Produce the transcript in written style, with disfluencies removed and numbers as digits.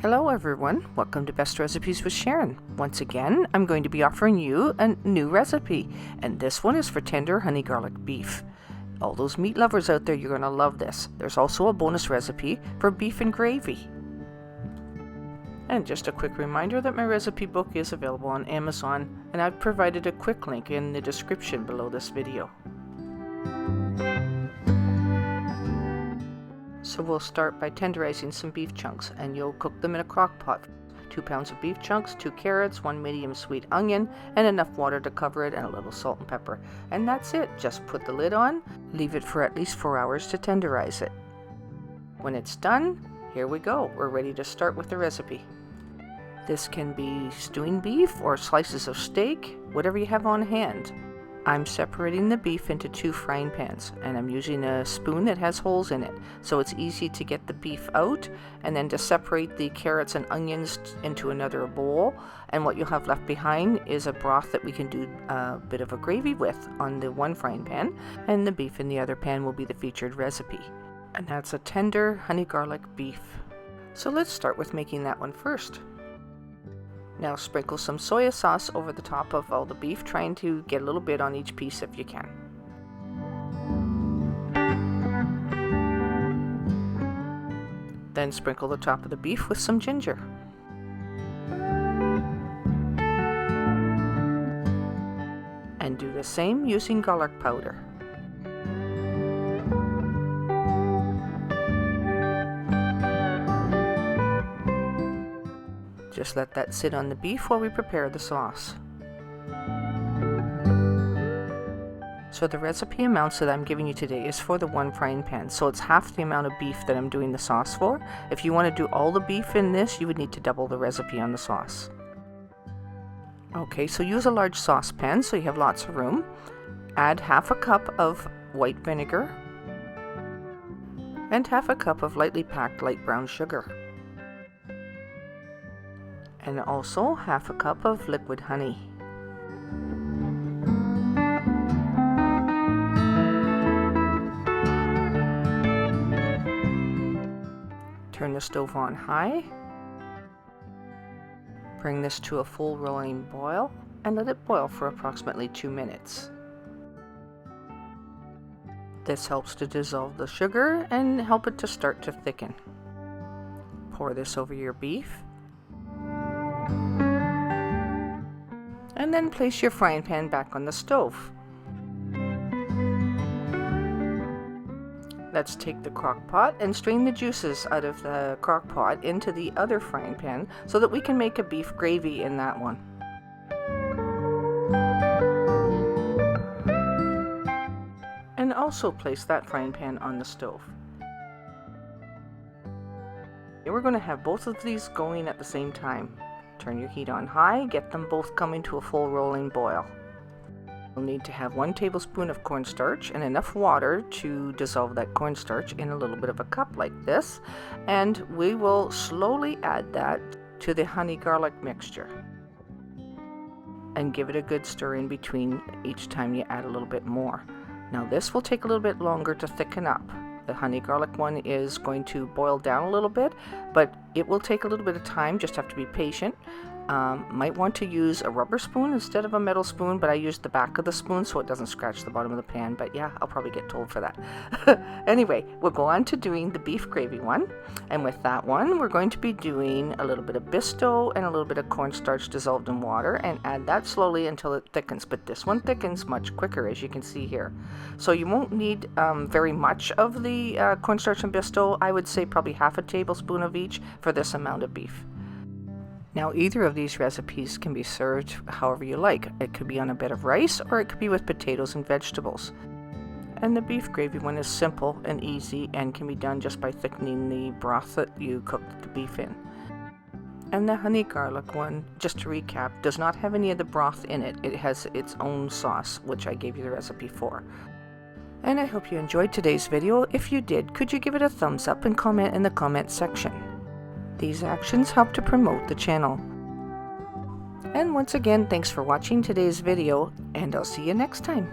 Hello everyone, welcome to Best Recipes with Sharon. Once again, I'm going to be offering you a new recipe, and this one is for tender honey garlic beef. All those meat lovers out there, you're going to love this. There's also a bonus recipe for beef and gravy. And just a quick reminder that my recipe book is available on Amazon, and I've provided a quick link in the description below this video. So we'll start by tenderizing some beef chunks, and you'll cook them in a crock pot. 2 pounds of beef chunks, 2 carrots, 1 medium sweet onion, and enough water to cover it, and a little salt and pepper. And that's it. Just put the lid on, leave it for at least 4 hours to tenderize it. When it's done, here we go. We're ready to start with the recipe. This can be stewing beef or slices of steak, whatever you have on hand. I'm separating the beef into 2 frying pans, and I'm using a spoon that has holes in it, so it's easy to get the beef out and then to separate the carrots and onions into another bowl. And what you'll have left behind is a broth that we can do a bit of a gravy with on the one frying pan, and the beef in the other pan will be the featured recipe. And that's a tender honey garlic beef. So let's start with making that one first. Now sprinkle some soy sauce over the top of all the beef, trying to get a little bit on each piece if you can. Then sprinkle the top of the beef with some ginger. And do the same using garlic powder. Just let that sit on the beef while we prepare the sauce. So the recipe amounts that I'm giving you today is for the one frying pan, so it's half the amount of beef that I'm doing the sauce for. If you want to do all the beef in this, you would need to double the recipe on the sauce. Okay, so use a large saucepan so you have lots of room. Add half a cup of white vinegar and half a cup of lightly packed light brown sugar. And also half a cup of liquid honey. Turn the stove on high. Bring this to a full rolling boil and let it boil for approximately 2 minutes. This helps to dissolve the sugar and help it to start to thicken. Pour this over your beef. And then place your frying pan back on the stove. Let's take the crock pot and strain the juices out of the crock pot into the other frying pan so that we can make a beef gravy in that one. And also place that frying pan on the stove. We're going to have both of these going at the same time. Turn your heat on high, get them both coming to a full rolling boil. You'll need to have 1 tablespoon of cornstarch and enough water to dissolve that cornstarch in a little bit of a cup like this, and we will slowly add that to the honey garlic mixture and give it a good stir in between each time you add a little bit more. Now this will take a little bit longer to thicken up. The honey garlic one is going to boil down a little bit, but it will take a little bit of time. Just have to be patient. Might want to use a rubber spoon instead of a metal spoon, but I used the back of the spoon so it doesn't scratch the bottom of the pan. But yeah, I'll probably get told for that. Anyway, we'll go on to doing the beef gravy one. And with that one, we're going to be doing a little bit of Bisto and a little bit of cornstarch dissolved in water, and add that slowly until it thickens. But this one thickens much quicker, as you can see here. So you won't need very much of the cornstarch and Bisto. I would say probably half a tablespoon of each for this amount of beef. Now either of these recipes can be served however you like. It could be on a bed of rice, or it could be with potatoes and vegetables. And the beef gravy one is simple and easy and can be done just by thickening the broth that you cooked the beef in. And the honey garlic one, just to recap, does not have any of the broth in it. It has its own sauce, which I gave you the recipe for. And I hope you enjoyed today's video. If you did, could you give it a thumbs up and comment in the comment section? These actions help to promote the channel. And once again, thanks for watching today's video, and I'll see you next time.